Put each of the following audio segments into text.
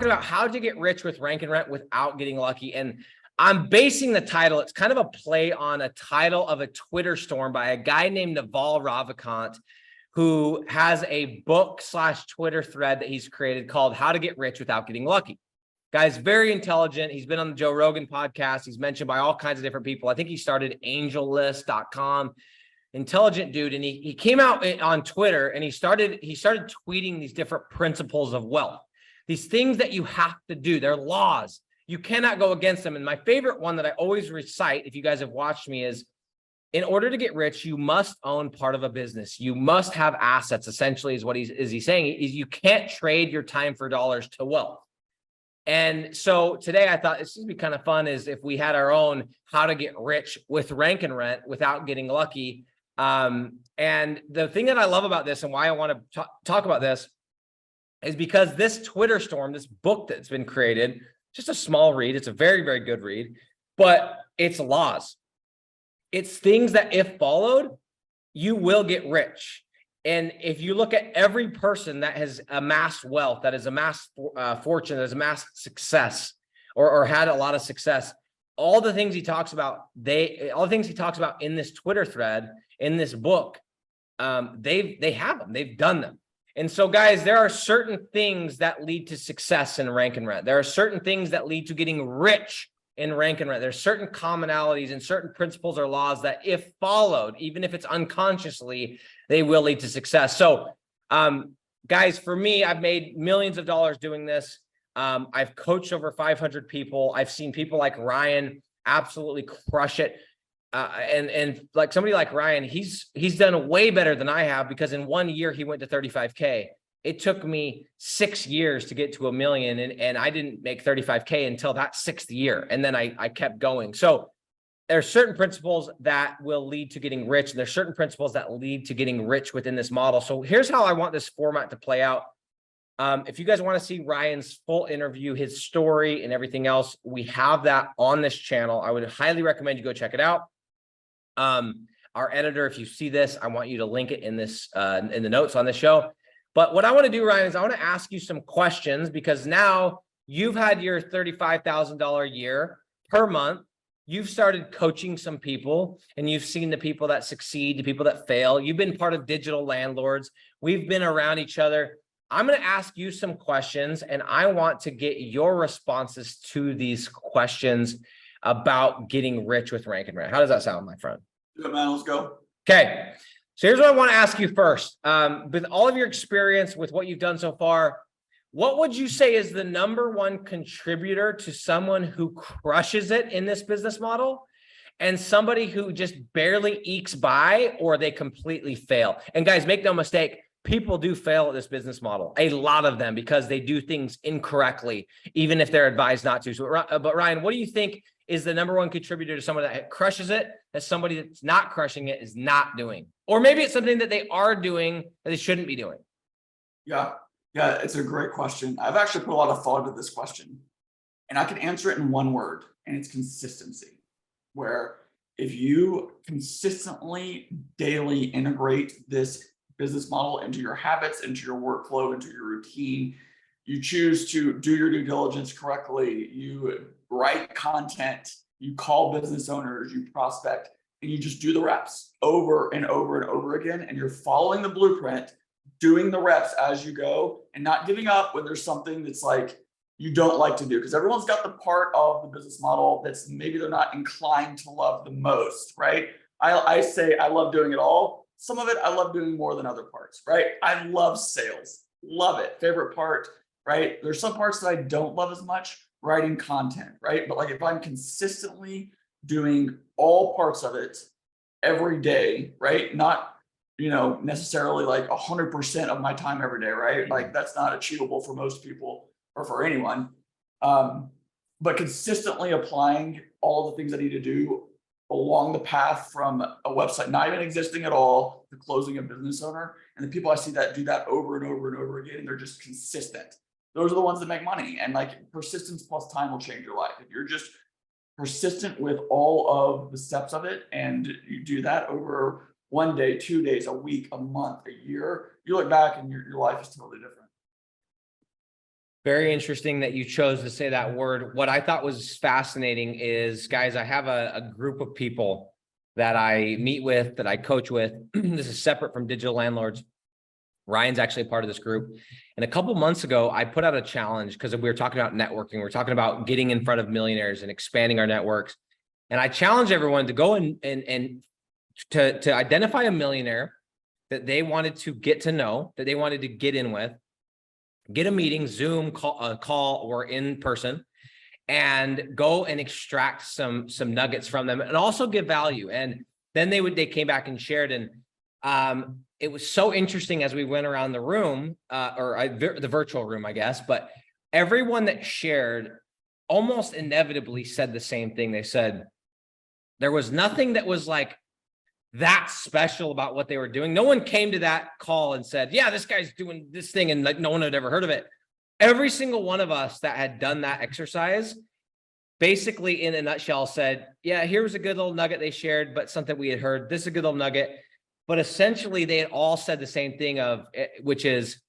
talking about how to get rich with rank and rent without getting lucky. And I'm basing the title, it's kind of a play on a title of a Twitter storm by a guy named Naval Ravikant, who has a book/Twitter thread that he's created called How to Get Rich Without Getting Lucky. Guy's very intelligent. He's been on the Joe Rogan podcast. He's mentioned by all kinds of different people. I think he started angellist.com. Intelligent dude. And he came out on Twitter and he started tweeting these different principles of wealth, these things that you have to do. They're laws. You cannot go against them. And my favorite one that I always recite, if you guys have watched me, is in order to get rich, you must own part of a business. You must have assets, essentially, is what he's saying. Is you can't trade your time for dollars to wealth. And so today I thought this would be kind of fun is if we had our own how to get rich with rank and rent without getting lucky. And the thing that I love about this and why I want to talk about this is because this Twitter storm, this book that's been created, just a small read. It's a very, very good read, but it's laws. It's things that if followed, you will get rich. And if you look at every person that has amassed wealth, that has amassed fortune, that has amassed success or had a lot of success, all the things he talks about, all the things he talks about in this Twitter thread, in this book, they have them, they've done them. And so guys, there are certain things that lead to success in rank and rent. There are certain things that lead to getting rich in rank and rent. There's certain commonalities and certain principles or laws that if followed, even if it's unconsciously, they will lead to success. So guys, for me, I've made millions of dollars doing this. I've coached over 500 people. I've seen people like Ryan absolutely crush it. And like somebody like Ryan, he's done way better than I have because in 1 year he went to 35K. It took me 6 years to get to $1 million and I didn't make 35K until that 6th year. And then I kept going. So there's certain principles that will lead to getting rich. And there's certain principles that lead to getting rich within this model. So here's how I want this format to play out. If you guys want to see Ryan's full interview, his story and everything else, we have that on this channel. I would highly recommend you go check it out. Our editor, if you see this, I want you to link it in this, in the notes on the show. But what I want to do, Ryan, is I want to ask you some questions because now you've had your $35,000 year per month. You've started coaching some people and you've seen the people that succeed, the people that fail. You've been part of Digital Landlords. We've been around each other. I'm going to ask you some questions and I want to get your responses to these questions about getting rich with rank and rent. How does that sound, my friend? Good, man. Let's go. Okay. So here's what I want to ask you first. With all of your experience with what you've done so far, what would you say is the #1 contributor to someone who crushes it in this business model and somebody who just barely ekes by or they completely fail? And guys, make no mistake, people do fail at this business model, a lot of them, because they do things incorrectly, even if they're advised not to. So, but Ryan, what do you think is the #1 contributor to someone that crushes it, that somebody that's not crushing it is not doing? Or maybe it's something that they are doing that they shouldn't be doing. Yeah, it's a great question. I've actually put a lot of thought into this question, and I can answer it in one word, and it's consistency. Where if you consistently, daily integrate this business model into your habits, into your workflow, into your routine, you choose to do your due diligence correctly, you write content, you call business owners, you prospect, and you just do the reps over and over and over again. And you're following the blueprint, doing the reps as you go and not giving up when there's something that's like you don't like to do. Because everyone's got the part of the business model that's maybe they're not inclined to love the most, right? I say I love doing it all. Some of it I love doing more than other parts, right? I love sales, love it. Favorite part, right? There's some parts that I don't love as much, writing content, right? But like if I'm consistently doing all parts of it every day, right? Not, necessarily like 100% of my time every day, right? Like that's not achievable for most people or for anyone. But consistently applying all the things I need to do along the path from a website not even existing at all to closing a business owner. And the people I see that do that over and over and over again, they're just consistent. Those are the ones that make money. And like persistence plus time will change your life. If you're just persistent with all of the steps of it and you do that over 1 day, 2 days, a week, a month, a year, you look back and your life is totally different. Very interesting that you chose to say that word. What I thought was fascinating is, guys, I have a group of people that I meet with, that I coach with. This is separate from Digital Landlords. Ryan's actually a part of this group. And a couple months ago, I put out a challenge because we were talking about networking. We're talking about getting in front of millionaires and expanding our networks. And I challenged everyone to go and to identify a millionaire that they wanted to get to know, that they wanted to get in with, get a meeting, Zoom call or in person, and go and extract some nuggets from them and also give value. And then they came back and shared. And it was so interesting as we went around the room, the virtual room, I guess, but everyone that shared almost inevitably said the same thing. They said there was nothing that was like that special about what they were doing. No one came to that call and said, yeah, this guy's doing this thing, and like no one had ever heard of it. Every single one of us that had done that exercise basically in a nutshell said, yeah, here was a good little nugget they shared, but something we had heard. This is a good little nugget. But essentially they had all said the same thing which is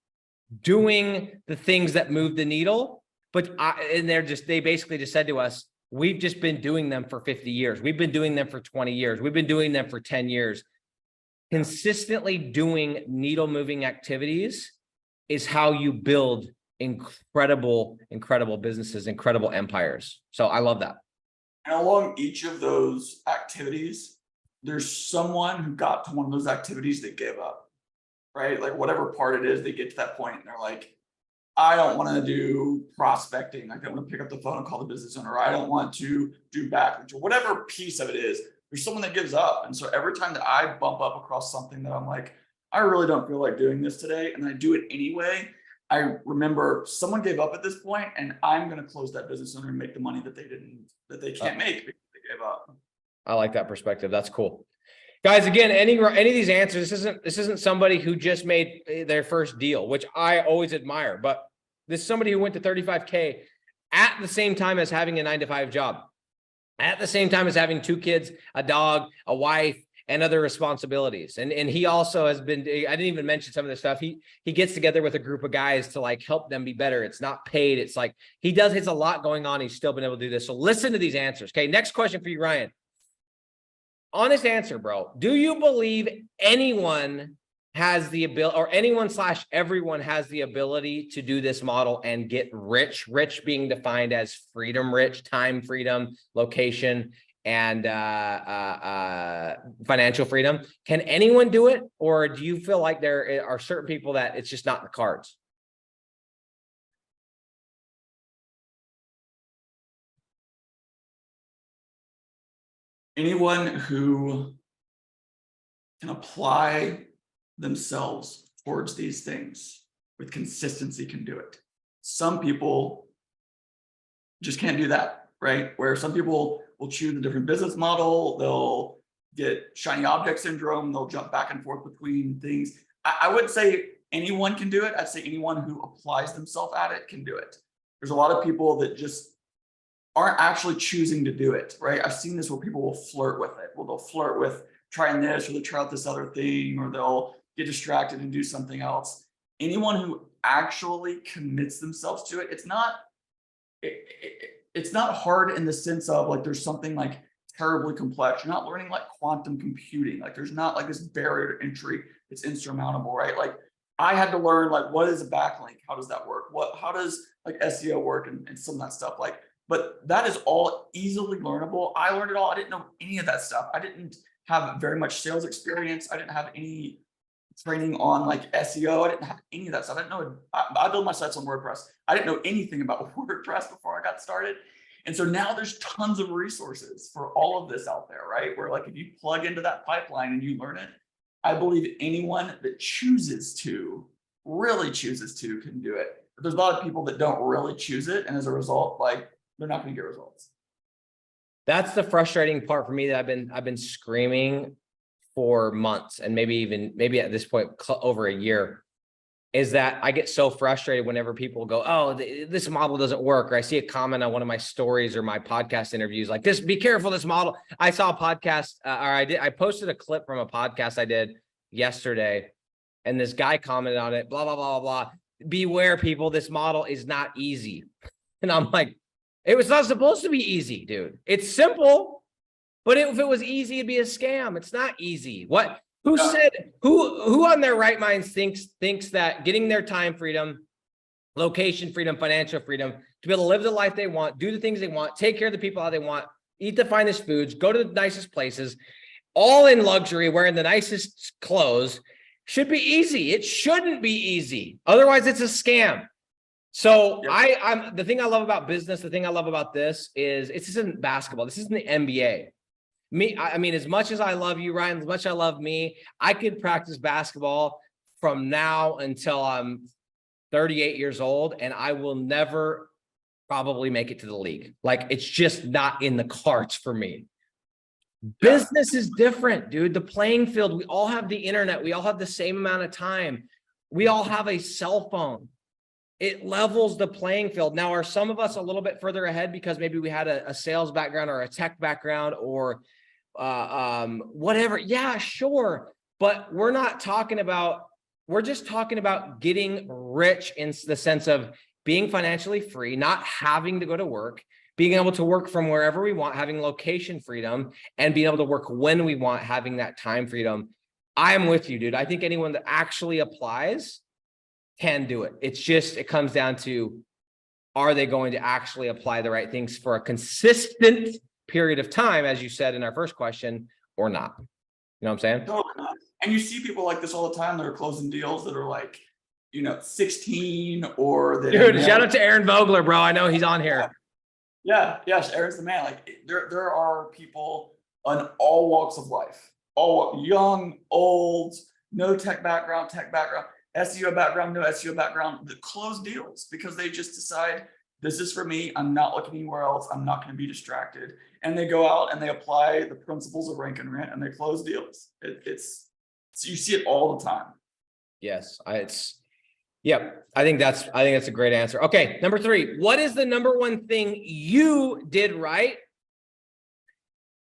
doing the things that move the needle. But they basically just said to us, we've just been doing them for 50 years. We've been doing them for 20 years. We've been doing them for 10 years. Consistently doing needle moving activities is how you build incredible businesses, incredible empires. So I love that. And along each of those activities, there's someone who got to one of those activities that gave up, right? Like whatever part it is, they get to that point and they're like, I don't want to do prospecting. I don't want to pick up the phone and call the business owner. I don't want to do backreach or whatever piece of it is. There's someone that gives up. And so every time that I bump up across something that I'm like, I really don't feel like doing this today, and I do it anyway, I remember someone gave up at this point, and I'm going to close that business owner and make the money that they can't make because they gave up. I like that perspective. That's cool. Guys, again, any of these answers, this isn't somebody who just made their first deal, which I always admire, but this is somebody who went to 35K at the same time as having a 9-to-5 job, at the same time as having 2 kids, a dog, a wife, and other responsibilities. And he also has been, I didn't even mention some of this stuff. He gets together with a group of guys to like help them be better. It's not paid. It's like, it's a lot going on. He's still been able to do this. So listen to these answers. Okay. Next question for you, Ryan. Honest answer, bro. Do you believe anyone has the ability, or anyone/everyone has the ability to do this model and get rich? Rich being defined as freedom rich, time freedom, location, and financial freedom. Can anyone do it? Or do you feel like there are certain people that it's just not in the cards? Anyone who can apply themselves towards these things with consistency can do it. Some people just can't do that, right? Where some people will choose a different business model, they'll get shiny object syndrome, they'll jump back and forth between things. I wouldn't say anyone can do it. I'd say anyone who applies themselves at it can do it. There's a lot of people that just aren't actually choosing to do it, right? I've seen this where people will flirt with it. Well, they'll flirt with trying this, or they'll try out this other thing, or they'll get distracted and do something else. Anyone who actually commits themselves to it, it's not hard in the sense of like there's something like terribly complex. You're not learning like quantum computing. Like there's not like this barrier to entry. It's insurmountable, right? Like I had to learn like what is a backlink? How does that work? How does like SEO work and some of that stuff? Like, but that is all easily learnable. I learned it all. I didn't know any of that stuff. I didn't have very much sales experience. I didn't have any training on like SEO. I didn't have any of that stuff. I didn't know. I build my sites on WordPress. I didn't know anything about WordPress before I got started. And so now there's tons of resources for all of this out there, right? Where like if you plug into that pipeline and you learn it, I believe anyone that really chooses to can do it. But there's a lot of people that don't really choose it. And as a result, like they're not going to get results. That's the frustrating part for me that I've been screaming for months, and maybe at this point over a year, is that I get so frustrated whenever people go, oh, this model doesn't work. Or I see a comment on one of my stories or my podcast interviews like this, be careful, this model. I saw a podcast I posted a clip from a podcast I did yesterday, and this guy commented on it, blah, blah, blah, blah, blah. beware people, this model is not easy. And I'm like, it was not supposed to be easy, dude. It's simple, but if it was easy, it'd be a scam. It's not easy. What? Who said, who on their right minds thinks that getting their time freedom, location freedom, financial freedom, to be able to live the life they want, do the things they want, take care of the people how they want, eat the finest foods, go to the nicest places, all in luxury, wearing the nicest clothes, should be easy. It shouldn't be easy. Otherwise, it's a scam. So Yep. I'm the thing I love about business, the thing I love about this is this isn't basketball. This isn't the NBA. I mean, as much as I love you, Ryan, as much as I love me, I could practice basketball from now until I'm 38 years old, and I will never probably make it to the league. Like, it's just not in the cards for me. Business is different, dude. The playing field, we all have the internet. We all have the same amount of time. We all have a cell phone. It levels the playing field. Now, are some of us a little bit further ahead because maybe we had a sales background or a tech background or whatever? Yeah, sure. But we're not talking about, we're just talking about getting rich in the sense of being financially free, not having to go to work, being able to work from wherever we want, having location freedom, and being able to work when we want, having that time freedom. I am with you, dude. I think anyone that actually applies can do it. It's just, it comes down to, are they going to actually apply the right things for a consistent period of time, as you said in our first question, or not? You know what I'm saying? Totally not. And you see people like this all the time that are closing deals that are like, 16 or that. Dude, shout out to Aaron Vogler, bro. I know he's on here. Yeah, yes, Aaron's the man. Like there are people on all walks of life, all young, old, no tech background, SEO background, no SEO background, that close deals because they just decide this is for me. I'm not looking anywhere else. I'm not going to be distracted. And they go out and they apply the principles of Rank and Rent and they close deals. It's you see it all the time. Yes, yep. I think that's a great answer. Okay, number 3. What is the number one thing you did right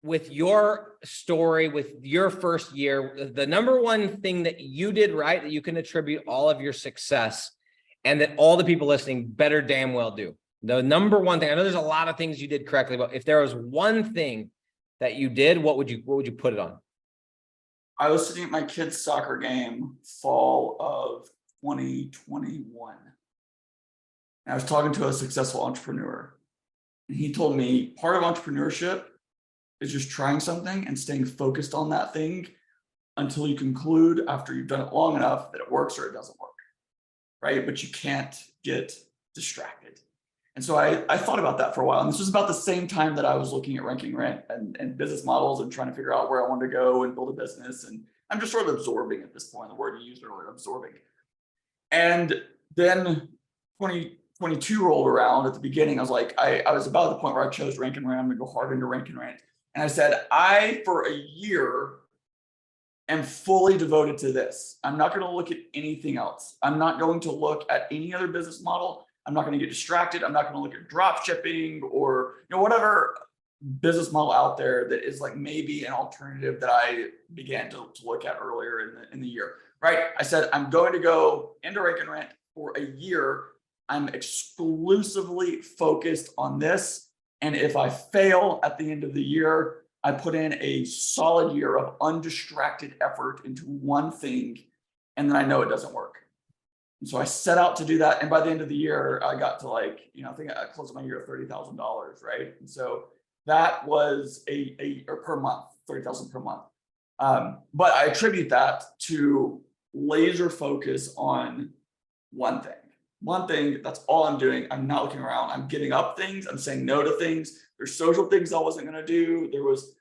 with your story, with your first year? The number one thing that you did right that you can attribute all of your success, and that all the people listening better damn well do. The number one thing. I know there's a lot of things you did correctly, but if there was one thing that you did, what would you put it on? I was sitting at my kid's soccer game fall of 2021. And I was talking to a successful entrepreneur. And he told me part of entrepreneurship is just trying something and staying focused on that thing until you conclude after you've done it long enough that it works or it doesn't work. Right? But you can't get distracted. And so I thought about that for a while. And this was about the same time that I was looking at Rank and Rent and business models and trying to figure out where I wanted to go and build a business. And I'm just sort of absorbing at this point, the word you used earlier, absorbing. And then 2022 rolled around. At the beginning, I was like, I was about the point where I chose Rank and Rent. I'm gonna go hard into Rank and Rent. And I said, for a year, am fully devoted to this. I'm not gonna look at anything else. I'm not going to look at any other business model. I'm not going to get distracted. I'm not going to look at drop shipping or whatever business model out there that is like maybe an alternative that I began to look at earlier in the year. Right? I said I'm going to go into Rank and Rent for a year. I'm exclusively focused on this, and if I fail at the end of the year, I put in a solid year of undistracted effort into one thing, and then I know it doesn't work. And so I set out to do that. And by the end of the year, I got to I think I closed my year at $30,000, right? And so that was or per month, 30,000 per month. But I attribute that to laser focus on one thing. That's all I'm doing. I'm not looking around. I'm giving up things. I'm saying no to things. There's social things I wasn't going to do. There was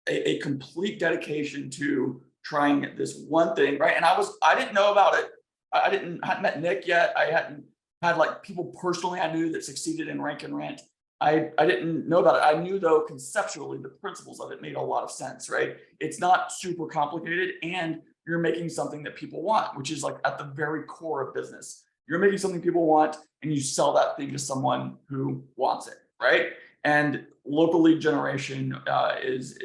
a complete dedication to trying this one thing, right? And I didn't know about it. I hadn't met Nick yet. I hadn't had people personally I knew that succeeded in Rank and Rent. I didn't know about it. I knew though conceptually the principles of it made a lot of sense, right? It's not super complicated, and you're making something that people want, which is at the very core of business. You're making something people want, and you sell that thing to someone who wants it, right? And local lead generation is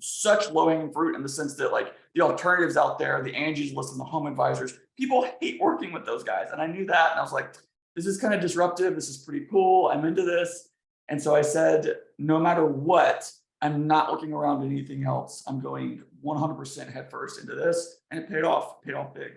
such low-hanging fruit in the sense that the alternatives out there, the Angie's List and the home advisors, people hate working with those guys. And I knew that. And I was like, this is kind of disruptive. This is pretty cool. I'm into this. And so I said, no matter what, I'm not looking around at anything else. I'm going 100% headfirst into this. And it paid off big.